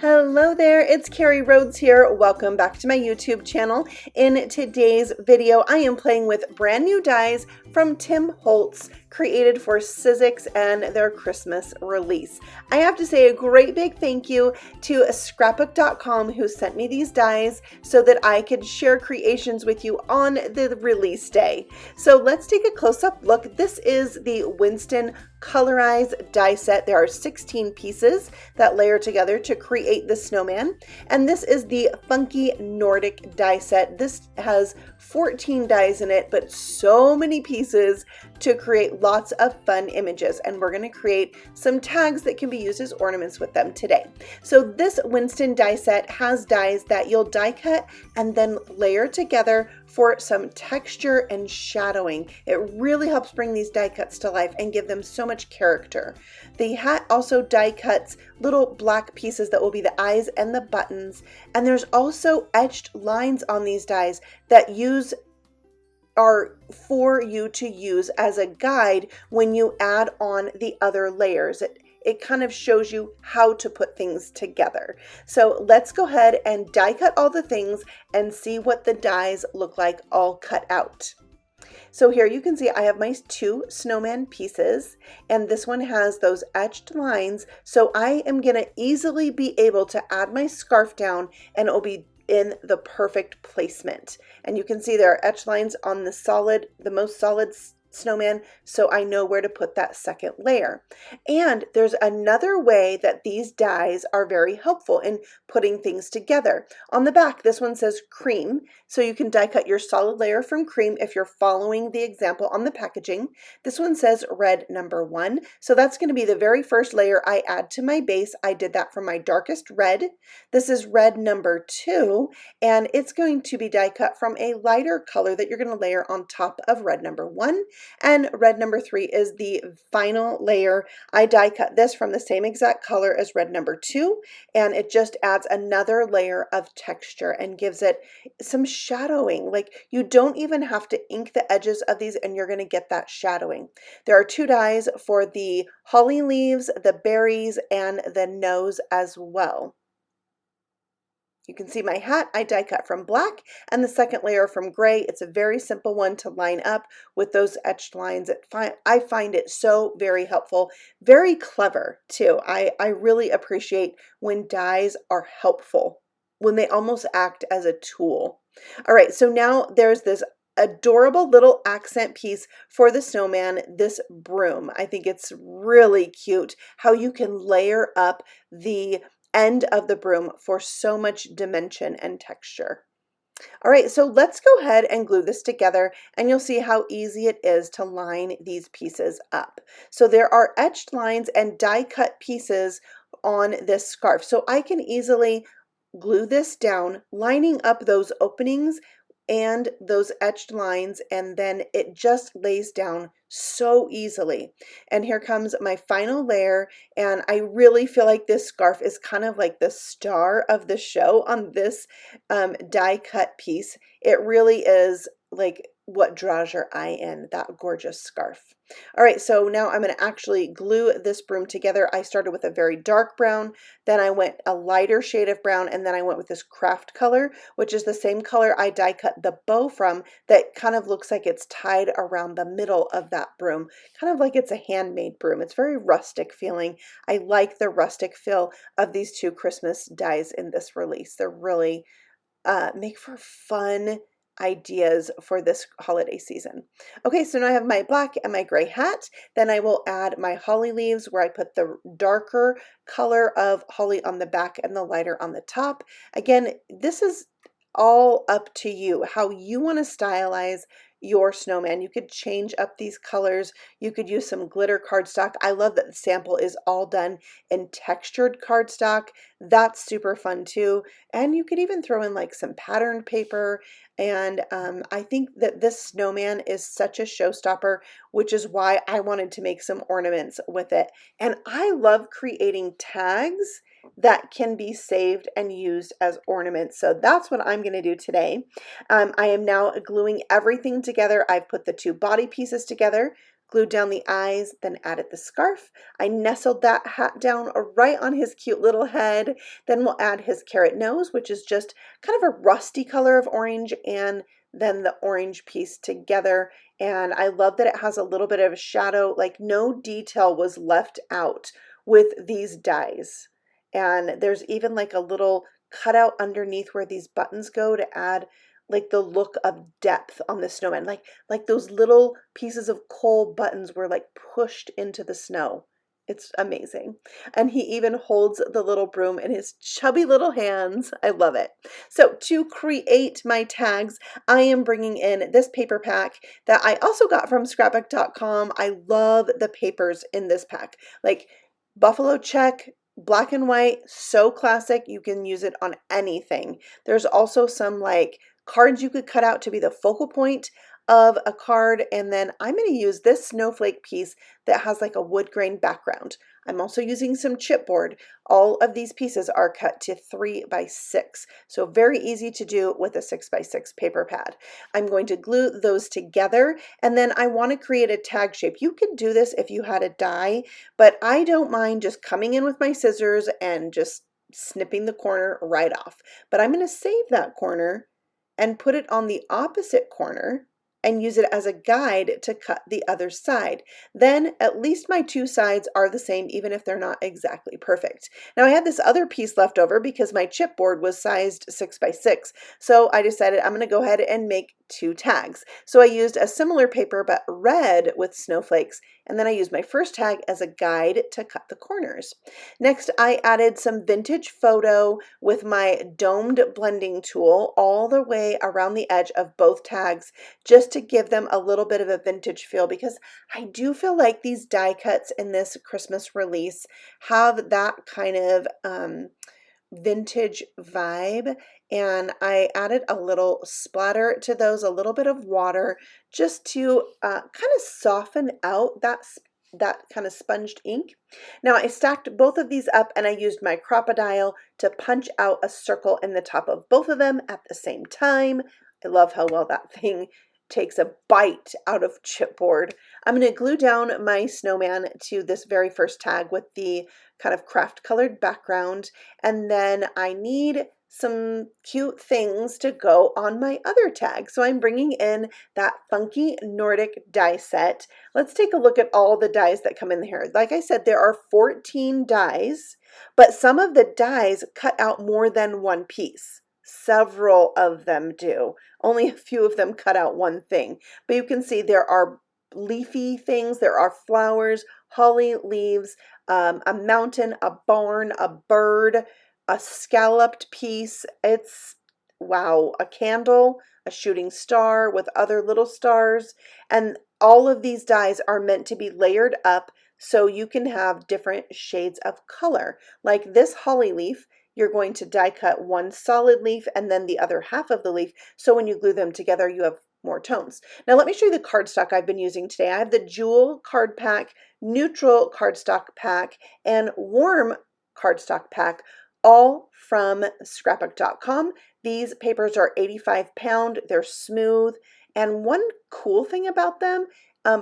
Hello there, it's Carrie Rhodes here. Welcome back to my YouTube channel. In today's video, I am playing with brand new dies from Tim Holtz, created for Sizzix and their Christmas release. I have to say a great big thank you to scrapbook.com who sent me these dies so that I could share creations with you on the release day. So let's take a close-up look. This is the Winston Colorize die set. There are 16 pieces that layer together to create the snowman, and this is the funky Nordic die set. This has 14 dies in it, but so many pieces to create lots of fun images, and we're going to create some tags that can be used as ornaments with them today. So this Winston die set has dies that you'll die cut and then layer together for some texture and shadowing. It really helps bring these die cuts to life and give them so much character. The hat also die cuts little black pieces that will be the eyes and the buttons, and there's also etched lines on these dies that are for you to use as a guide when you add on the other layers. It kind of shows you how to put things together. So let's go ahead and die cut all the things and see what the dies look like all cut out. So here you can see I have my two snowman pieces, and this one has those etched lines. So I am gonna easily be able to add my scarf down and it will be in the perfect placement. And you can see there are etched lines on the most solid snowman, so I know where to put that second layer. And there's another way that these dies are very helpful in putting things together. On the back, this one says cream, so you can die cut your solid layer from cream if you're following the example on the packaging. This one says red number 1, so that's going to be the very first layer I add to my base. I did that from my darkest red. This is red number 2, and it's going to be die cut from a lighter color that you're going to layer on top of red number 1. And red number 3 is the final layer. I die cut this from the same exact color as red number 2, and it just adds another layer of texture and gives it some shadowing. Like, you don't even have to ink the edges of these and you're going to get that shadowing. There are 2 dies for the holly leaves, the berries, and the nose as well. You can see my hat, I die cut from black, and the second layer from gray. It's a very simple one to line up with those etched lines. I find it so very helpful, very clever too. I really appreciate when dies are helpful, when they almost act as a tool. All right, so now there's this adorable little accent piece for the snowman, this broom. I think it's really cute how you can layer up the end of the broom for so much dimension and texture. All right, so let's go ahead and glue this together, and you'll see how easy it is to line these pieces up. So there are etched lines and die cut pieces on this scarf, so I can easily glue this down, lining up those openings and those etched lines, and then it just lays down so easily. And here comes my final layer, and I really feel like this scarf is kind of like the star of the show on this die cut piece. It really is like what draws your eye in, that gorgeous scarf. All right, so now I'm going to actually glue this broom together. I started with a very dark brown, then I went a lighter shade of brown, and then I went with this craft color, which is the same color I die cut the bow from, that kind of looks like it's tied around the middle of that broom, kind of like it's a handmade broom. It's very rustic feeling. I like the rustic feel of these 2 Christmas dies in this release. They're really make for fun ideas for this holiday season. Okay, so now I have my black and my gray hat. Then I will add my holly leaves, where I put the darker color of holly on the back and the lighter on the top. Again, this is all up to you, how you want to stylize your snowman. You could change up these colors. You could use some glitter cardstock. I love that the sample is all done in textured cardstock. That's super fun too. And you could even throw in like some patterned paper. And I think that this snowman is such a showstopper, which is why I wanted to make some ornaments with it. And I love creating tags that can be saved and used as ornaments. So that's what I'm going to do today. I am now gluing everything together. I've put the two body pieces together, glued down the eyes, then added the scarf. I nestled that hat down right on his cute little head. Then we'll add his carrot nose, which is just kind of a rusty color of orange, and then the orange piece together. And I love that it has a little bit of a shadow, like no detail was left out with these dies. And there's even like a little cutout underneath where these buttons go to add like the look of depth on the snowman. Like those little pieces of coal buttons were like pushed into the snow. It's amazing. And he even holds the little broom in his chubby little hands. I love it. So to create my tags, I am bringing in this paper pack that I also got from scrapbook.com. I love the papers in this pack. Like buffalo check, black and white, so classic. You can use it on anything. There's also some like cards you could cut out to be the focal point of a card, and then I'm going to use this snowflake piece that has like a wood grain background. I'm also using some chipboard. All of these pieces are cut to 3 by 6, so very easy to do with a 6 by 6 paper pad. I'm going to glue those together, and then I want to create a tag shape. You could do this if you had a die, but I don't mind just coming in with my scissors and just snipping the corner right off. But I'm going to save that corner and put it on the opposite corner and use it as a guide to cut the other side. Then at least my two sides are the same, even if they're not exactly perfect. Now I had this other piece left over because my chipboard was sized 6 by 6. So I decided I'm going to go ahead and make 2 tags. So I used a similar paper but red with snowflakes, and then I used my first tag as a guide to cut the corners. Next, I added some vintage photo with my domed blending tool all the way around the edge of both tags, just to give them a little bit of a vintage feel, because I do feel like these die cuts in this Christmas release have that kind of vintage vibe. And I added a little splatter to those, a little bit of water, just to kind of soften out that kind of sponged ink. Now I stacked both of these up, and I used my Crop-A-Dile to punch out a circle in the top of both of them at the same time. I love how well that thing takes a bite out of chipboard. I'm going to glue down my snowman to this very first tag with the kind of craft colored background, and then I need some cute things to go on my other tag. So I'm bringing in that funky Nordic die set. Let's take a look at all the dies that come in here. Like I said, there are 14 dies, but some of the dies cut out more than one piece. Several of them do. Only a few of them cut out one thing. But you can see there are leafy things, there are flowers, holly leaves, a mountain, a barn, a bird, a scalloped piece. It's, wow, a candle, a shooting star with other little stars. And all of these dies are meant to be layered up so you can have different shades of color. Like this holly leaf, you're going to die cut one solid leaf and then the other half of the leaf. So when you glue them together, you have more tones. Now let me show you the cardstock I've been using today. I have the Jewel card pack, neutral cardstock pack, and warm cardstock pack, all from scrapbook.com. These papers are 85 pound, they're smooth, and one cool thing about them,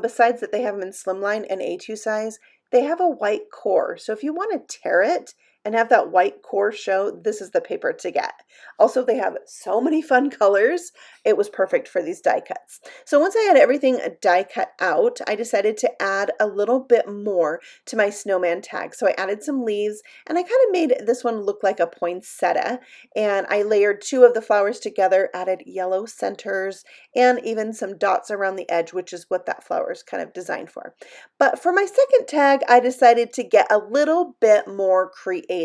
besides that they have them in slimline and A2 size, they have a white core. So if you want to tear it and have that white core show, this is the paper to get. Also, they have so many fun colors. It was perfect for these die cuts. So once I had everything die cut out, I decided to add a little bit more to my snowman tag. So I added some leaves, and I kind of made this one look like a poinsettia. And I layered 2 of the flowers together, added yellow centers, and even some dots around the edge, which is what that flower is kind of designed for. But for my second tag, I decided to get a little bit more creative.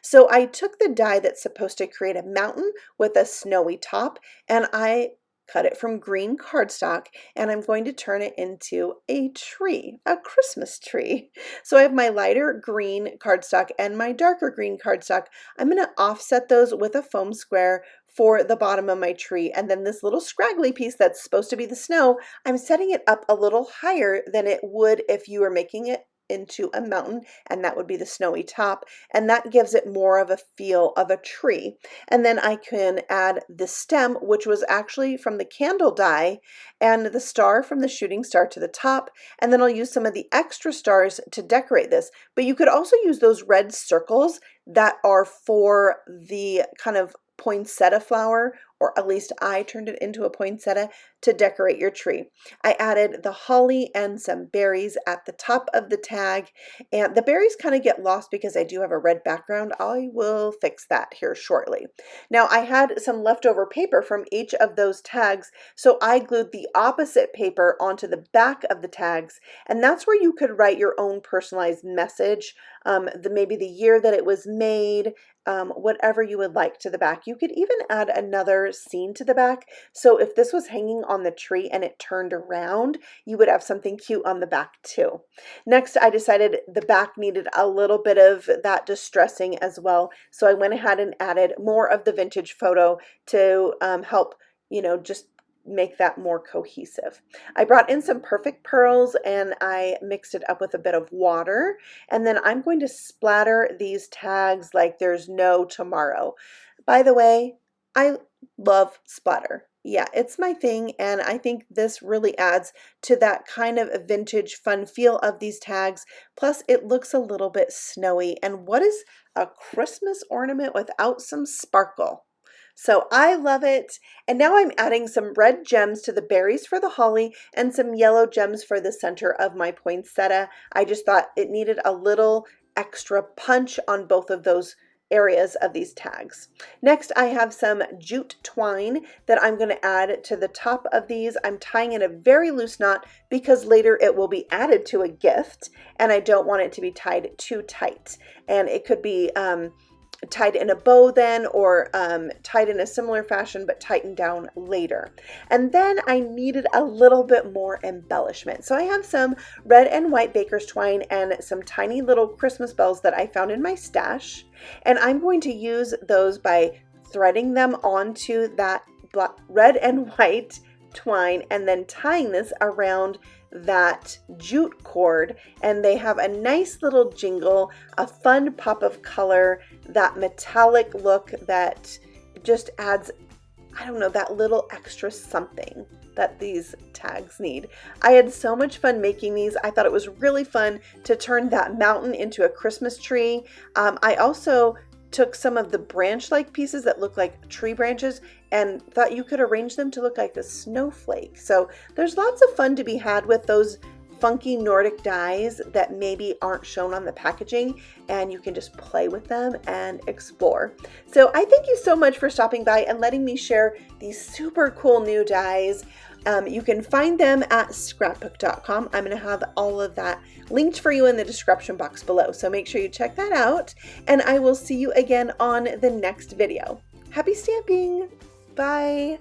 So I took the die that's supposed to create a mountain with a snowy top, and I cut it from green cardstock, and I'm going to turn it into a tree, a Christmas tree. So I have my lighter green cardstock and my darker green cardstock. I'm going to offset those with a foam square for the bottom of my tree, and then this little scraggly piece that's supposed to be the snow, I'm setting it up a little higher than it would if you were making it into a mountain, and that would be the snowy top, and that gives it more of a feel of a tree. And then I can add the stem, which was actually from the candle die, and the star from the shooting star to the top, and then I'll use some of the extra stars to decorate this. But you could also use those red circles that are for the kind of poinsettia flower, or at least I turned it into a poinsettia to decorate your tree. I added the holly and some berries at the top of the tag, and the berries kind of get lost because I do have a red background. I will fix that here shortly. Now I had some leftover paper from each of those tags, so I glued the opposite paper onto the back of the tags, and that's where you could write your own personalized message, maybe the year that it was made, whatever you would like to the back. You could even add another scene to the back. So if this was hanging on the tree and it turned around, you would have something cute on the back too. Next, I decided the back needed a little bit of that distressing as well. So I went ahead and added more of the vintage photo to help, just make that more cohesive. I brought in some perfect pearls and I mixed it up with a bit of water, and then I'm going to splatter these tags like there's no tomorrow. By the way, I love splatter. Yeah, it's my thing, and I think this really adds to that kind of vintage fun feel of these tags. Plus it looks a little bit snowy, and what is a Christmas ornament without some sparkle? So I love it. And now I'm adding some red gems to the berries for the holly and some yellow gems for the center of my poinsettia. I just thought it needed a little extra punch on both of those areas of these tags. Next, I have some jute twine that I'm going to add to the top of these. I'm tying in a very loose knot because later it will be added to a gift, and I don't want it to be tied too tight. And it could be tied in a bow then, or tied in a similar fashion but tightened down later. And then I needed a little bit more embellishment, so I have some red and white baker's twine and some tiny little Christmas bells that I found in my stash, and I'm going to use those by threading them onto that red and white twine and then tying this around that jute cord, and they have a nice little jingle, a fun pop of color, that metallic look that just adds, I don't know, that little extra something that these tags need. I had so much fun making these. I thought it was really fun to turn that mountain into a Christmas tree. I also took some of the branch-like pieces that look like tree branches and thought you could arrange them to look like a snowflake. So there's lots of fun to be had with those funky Nordic dies that maybe aren't shown on the packaging, and you can just play with them and explore. So I thank you so much for stopping by and letting me share these super cool new dies. You can find them at scrapbook.com. I'm going to have all of that linked for you in the description box below, so make sure you check that out, and I will see you again on the next video. Happy stamping! Bye!